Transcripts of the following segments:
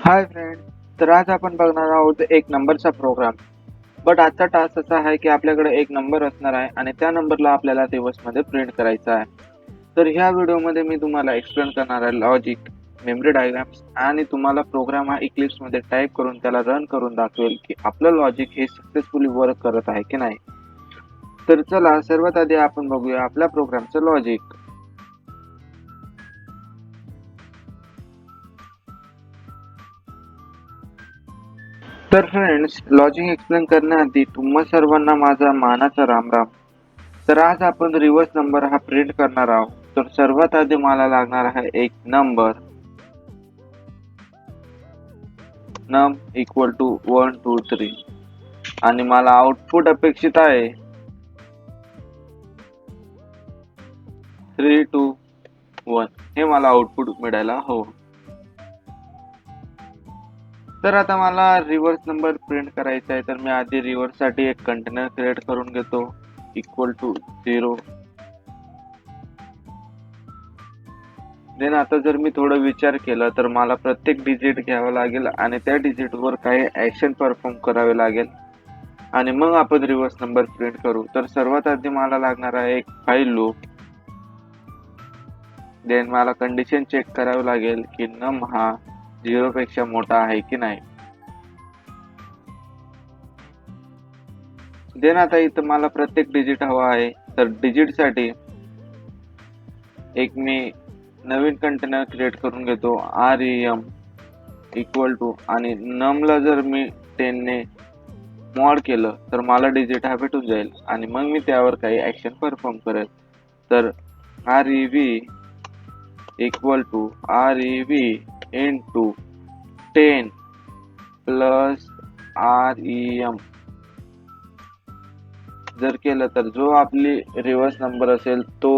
Hi friend. तर आज आपण बघणार आहोत एक नंबरचा प्रोग्राम. बट आजचा टास्क असा आहे की आपल्याकडे एक नंबर असणार आहे आणि त्या नंबरला आपल्याला दिवसमध्ये प्रिंट करायचा आहे. तर ह्या व्हिडिओमध्ये मी तुम्हाला एक्सप्लेन करणार आहे लॉजिक, मेमरी डायग्राम्स आणि तुम्हाला प्रोग्राम हा इक्लिप्समध्ये टाईप करून त्याला रन करून दाखवेल की आपलं लॉजिक हे सक्सेसफुली वर्क करत आहे की नाही. तर चला सर्वात आधी आपण बघूया आपल्या प्रोग्रामचं लॉजिक. तर फ्रेंड्स, लॉजिक एक्सप्लेन करण्याआधी तुम्हा सर्वांना माझा मानाचा रामराम. तर आज आपण रिव्हर्स नंबर हा प्रिंट करणार आहोत. तर सर्वात आधी मला लागणार आहे एक नंबर नम इक्वल टू 1 2 3 आणि मला आउटपुट अपेक्षित आहे 3 2 1. हे मला आउटपुट मिळायला हवं. तर आता मला रिव्हर्स नंबर प्रिंट करायचा आहे. तर मी आधी रिव्हर्स साठी एक कंटेनर क्रिएट करून घेतो इक्वल टू 0. देन आता जर मी थोडं विचार केला तर मला प्रत्येक डिजिट घ्यावं लागेल आणि त्या डिजिटवर काही ऍक्शन परफॉर्म करावे लागेल आणि मग आपण रिव्हर्स नंबर प्रिंट करू. तर सर्वात आधी मला लागणार आहे एक फाईल लूप. देन मला कंडिशन चेक करावी लागेल की नम हा 0 पेक्षा मोठा आहे की नाही. देन आता इथं मला प्रत्येक डिजिट हवा आहे. तर डिजिट साठी एक मी नवीन कंटेनर क्रिएट करून घेतो rem इक्वल टू आणि नमला जर मी 10 ने मॉड केलं तर मला डिजिट हा भेटून जाईल आणि मग मी त्यावर काही ऍक्शन परफॉर्म करेल. तर rev equal to rev into 10 plus rem जर केलं तर जो आपली रिव्हर्स नंबर असेल तो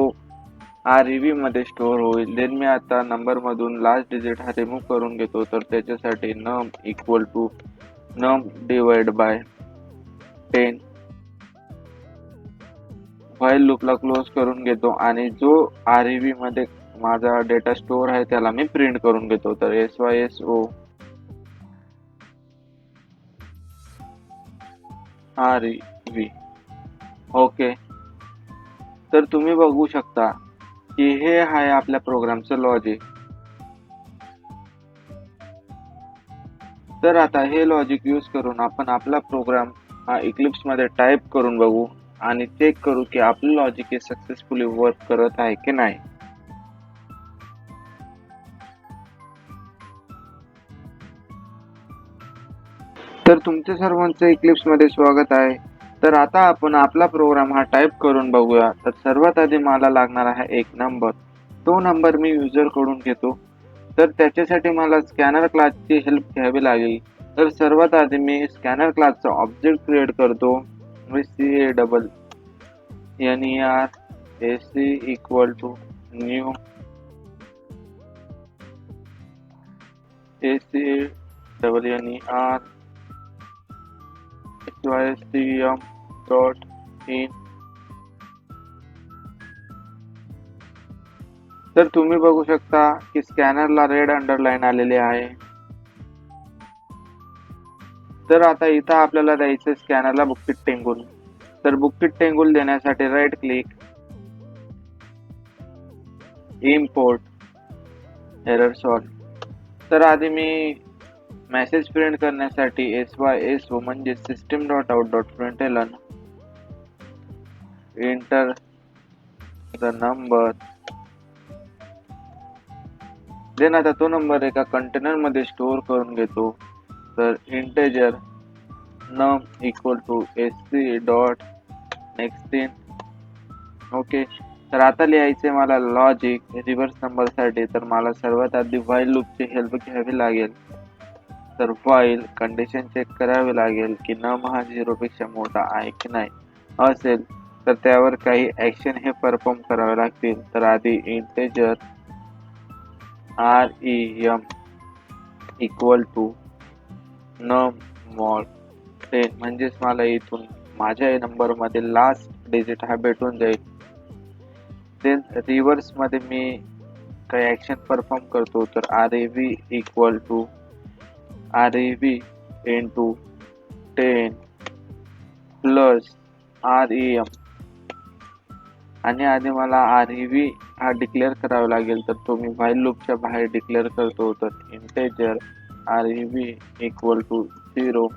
rev मध्ये स्टोअर होईल. देन मी आता नंबर मधून लास्ट डिजिट हा रिमूव्ह करून घेतो. तर त्याच्यासाठी नम इक्वल टू नम डिवाइड बाय 10. व्हाईल लूपला क्लोज करून घेतो आणि जो rev मध्ये माझा डेटा स्टोअर आहे त्याला मी प्रिंट करून घेतो. तर syso rev. ओके. तर तुम्ही बघू शकता की हे आहे आपल्या प्रोग्रामचं लॉजिक. तर आता हे लॉजिक यूज करून आपण आपला प्रोग्राम हा इक्लिप्स मध्ये टाईप करून बघू आणि चेक करू की आपलं लॉजिक हे सक्सेसफुली वर्क करत आहे की नाही. तर तुमच्या सर्वांचं इक्लिप्स मध्ये स्वागत आहे. तर आता आपण आपला प्रोग्राम हा टाईप करून बघूया. तर सर्वात आधी मला लागणार आहे एक नंबर. तो नंबर मी युजर कडून घेतो. तर त्याच्यासाठी मला स्कॅनर क्लासची हेल्प घ्यावी लागेल. तर सर्वात आधी मी स्कॅनर क्लासचा ऑब्जेक्ट क्रिएट करतो CANER equal to new ACNER system dot in. तर तुम्ही बघू शकता की स्कॅनरला रेड अंडरलाईन आलेले आहे. तर आता इथं आपल्याला द्यायचं स्कॅनरला बुकटिक टेंगुल. तर बुकटिक टेंगुल देण्यासाठी right click, import error solve. तर आधी मी मेसेज प्रिंट करण्यासाठी syso म्हणजे system dot out dot println enter the number. Then आता तो नंबर एका कंटेनर मध्ये स्टोअर करून घेतो. तर integer num equal to sc dot next in. Okay. तर आता लिहायचे मला लॉजिक रिव्हर्स नंबर साठी. तर मला सर्वात आधी व्हाईल लूपची हेल्प घ्यावी लागेल. तर व्हाईल कंडिशन चेक करावी लागेल की नम हा 0 पेक्षा मोठा आहे की नाही. असेल तर त्यावर काही ऍक्शन हे परफॉर्म करावे लागतील. तर आधी इंटेजर rem इक्वल टू नम मॉड 10 म्हणजेच मला इथून माझ्या नंबर मध्ये लास्ट डिजिट हा भेटून जाईल. देन रिव्हर्स मध्ये मी काही ऍक्शन परफॉर्म करतो. तर rev equal to REV into 10 plus REM आणि आधी मला REV हा डिक्लेअर करावा लागेल, तर तो मी व्हाईल लूपच्या बाहेर डिक्लेअर करतो. तर integer REV equal to 0.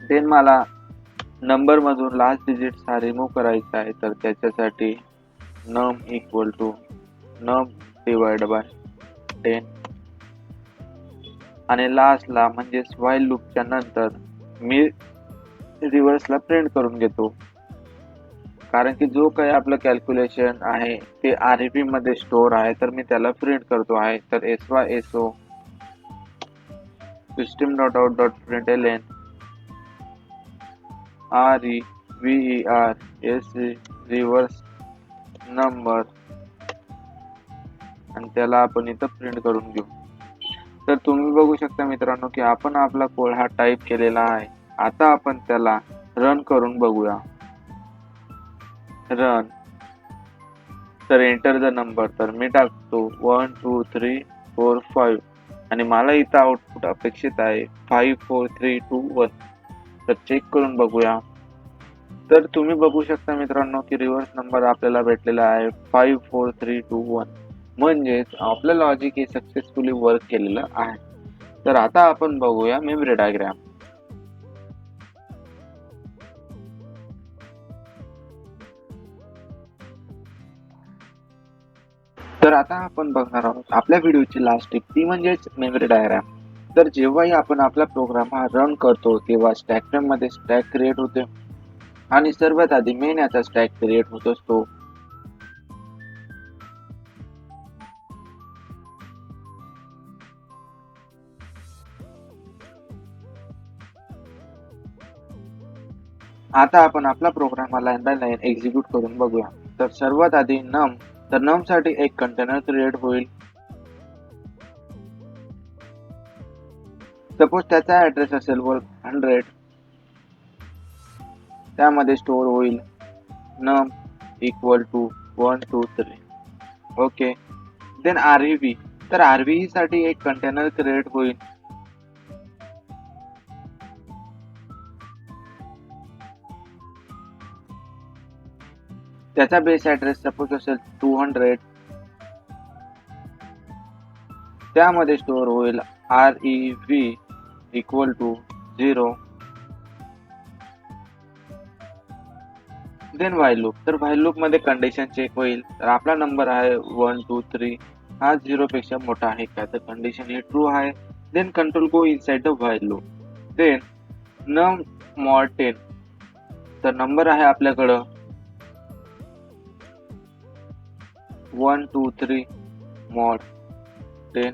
Then मला नंबर मधून लास्ट डिजिट हा रिमूव्ह करायचा आहे, तर त्याच्यासाठी num equal to num divide by 10 आणि लास्टला म्हणजेच व्हाईल लूपच्या नंतर मी रिव्हर्सला प्रिंट करून घेतो, कारण की जो काही आपलं कॅल्क्युलेशन आहे ते REV मध्ये स्टोअर आहे, तर मी त्याला प्रिंट करतो आहे. तर SYSO system.out.println REVER reverse number आणि त्याला आपण इथं प्रिंट करून घेऊ. तर तुम्ही बघू शकता मित्रांनो की आपण आपला कोड हा टाईप केलेला आहे. आता आपण त्याला रन करून बघूया. रन. तर एंटर द नंबर. तर मी टाकतो 1 2 3 4 5 आणि मला इथं आउटपुट अपेक्षित आहे 5 4 3 2 1. तर चेक करून बघूया. तर तुम्ही बघू शकता मित्रांनो की रिव्हर्स नंबर आपल्याला भेटलेला आहे 5 4 3 2 1. म्हणजेच आपलं लॉजिक हे सक्सेसफुली वर्क केलेलं आहे. तर आता आपण बघूया मेमरी डायग्राम. तर आता आपण बघणार आहोत आपल्या व्हिडिओची लास्ट स्टेप, ती म्हणजेच मेमरी डायग्राम. तर जेव्हाही आपण आपला प्रोग्राम हा रन करतो तेव्हा स्टॅक फ्रेम मध्ये स्टॅक क्रिएट होते आणि सर्वात आधी मेन याचा स्टॅक क्रिएट होत असतो. आता आपण आपला प्रोग्राम हा लाईन बाय लाईन एक्झिक्यूट करून बघूया. तर सर्वात आधी नम. तर नम साठी एक कंटेनर क्रिएट होईल. सपोज त्याचा ऍड्रेस असेल 100, त्यामध्ये स्टोअर होईल num equal to 1 2 3. Okay. Then REV. तर REV साठी एक कंटेनर क्रिएट होईल. त्याचा बेस ऍड्रेस सपोज असेल 200, त्यामध्ये स्टोअर होईल REV equal to 0. Then while loop. तर व्हाईल लूप मध्ये कंडिशन चेक होईल. तर आपला नंबर आहे 1 2 3 हा 0 पेक्षा मोठा आहे का, तर कंडिशन ही ट्रू आहे. Then control go inside the while loop. Then num mod 10. तर नंबर आहे आपल्याकडं 1 2 3 मॉड 10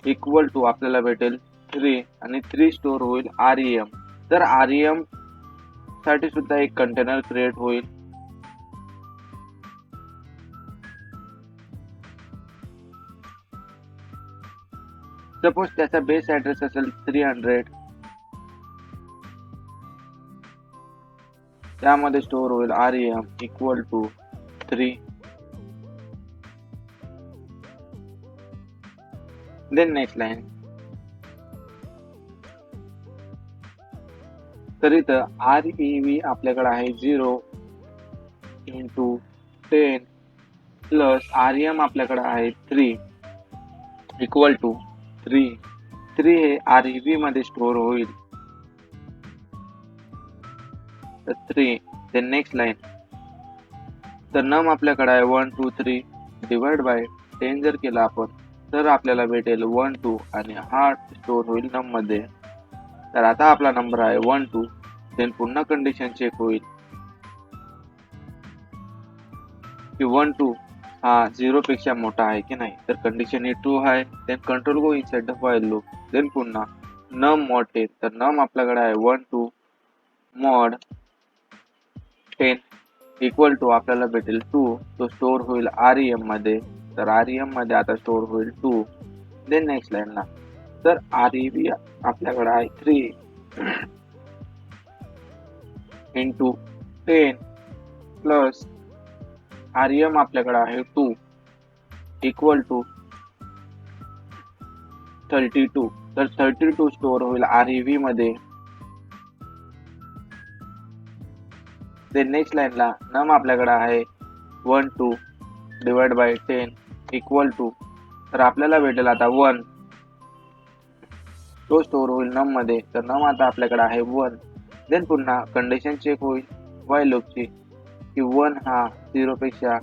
इक्वल टू आपल्याला भेटेल 3 आणि 3 स्टोअर होईल REM. तर REM साठी सुद्धा एक कंटेनर क्रिएट होईल. सपोज त्याचा बेस ऍड्रेस असेल 300, त्यामध्ये स्टोअर होईल REM equal to 3. Then next line. तर इथं REV आपल्याकडे आहे 0 इंटू 10 प्लस REM आपल्याकडे आहे 3 इक्वल टू 3. 3 हे REV मध्ये स्टोअर होईल. तर 3. Then next line. तर नम आपल्याकडे आहे 1 2 3 डिवाइड बाय 10 जर केला आपण तर आपल्याला भेटेल 1 2 आणि हा स्टोअर होईल नम मध्ये. तर आता आपला नंबर आहे 1 2. देन पुन्हा कंडिशन चेक होईल की 1 2 हा 0 पेक्षा मोठा आहे की नाही, तर कंडिशन ही ट्रू आहे. Then control go inside the while loop. Then पुन्हा नम मॉड 10. तर नम आपल्याकडे आहे 1 2 मॉड 10 इक्वल टू आपल्याला भेटेल 2. तो स्टोअर होईल REM मध्ये. तर REM मध्ये आता स्टोअर होईल 2. देन नेक्स्ट लाईन ला. तर REV आपल्याकडे आहे 3 इंटू 10 प्लस REM आपल्याकडे आहे 2 इक्वल टू 32, तर 32 स्टोअर होईल REV मध्ये. ते नेक्स्ट लाईनला नम आपल्याकडे आहे 1 2 डिवाइड बाय 10 इक्वल टू, तर आपल्याला भेटेल आता 1, तो स्टोअर होईल नम मध्ये. तर नम आता आपल्याकडे आहे 1. देन पुन्हा कंडिशन चेक होईल व्हाईल लूपची की 1 हा 0 पेक्षा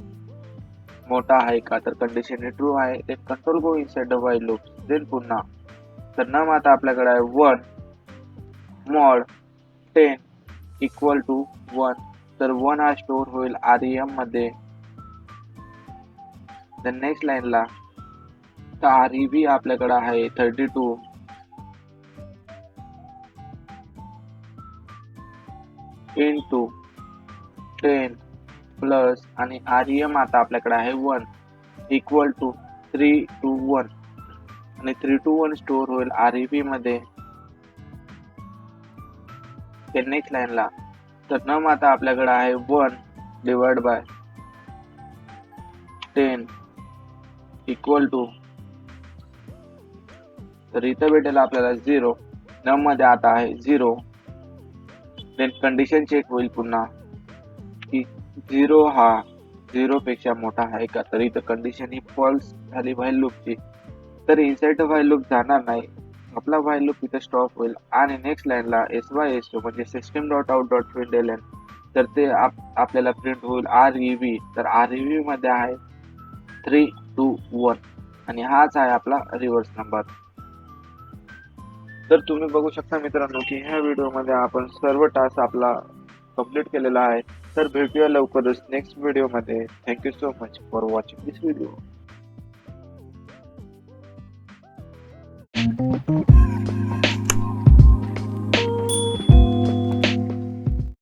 मोठा आहे का, तर कंडिशन ही ट्रू आहे. Then control go inside the while loop. Then पुन्हा तर नम आता आपल्याकडे आहे 1 मॉड 10 इक्वल टू 1, तर 1 हा स्टोअर होईल REM मध्ये. देन नेक्स्ट लाईनला तर REV आपल्याकडे आहे 32 इंटू 10 प्लस आणि REM आता आपल्याकडे आहे 1 इक्वल टू 3 to 1, आणि 3 to 1 स्टोअर होईल REV मध्ये. ते नेक्स्ट लाईनला तर नम आता आपल्याकडे आहे 1 डिवाइड बाय 10 इक्वल टू, तर इथं भेटेल आपल्याला 0. नम मध्ये आता आहे 0. देन कंडिशन चेक होईल पुन्हा की 0 हा 0 पेक्षा मोठा आहे का, तर इथं कंडिशन ही फॉल्स झाली व्हाईल लूपची. तर इनसाइड व्हाईल लूप जाणार नाही, आपला व्हाईल लूप इथे स्टॉप होईल. आणि नेक्स्ट लाईनला SYSO म्हणजे system dot out dot println, तर ते आपल्याला प्रिंट होईल REV. तर REV मध्ये आहे 3 to 1, आणि हाच आहे आपला रिव्हर्स नंबर. तर तुम्ही बघू शकता मित्रांनो की ह्या व्हिडिओमध्ये आपण सर्व टास्क आपला कंप्लीट केलेला आहे. तर भेटूया लवकरच नेक्स्ट व्हिडिओमध्ये. Thank you so much for watching this video.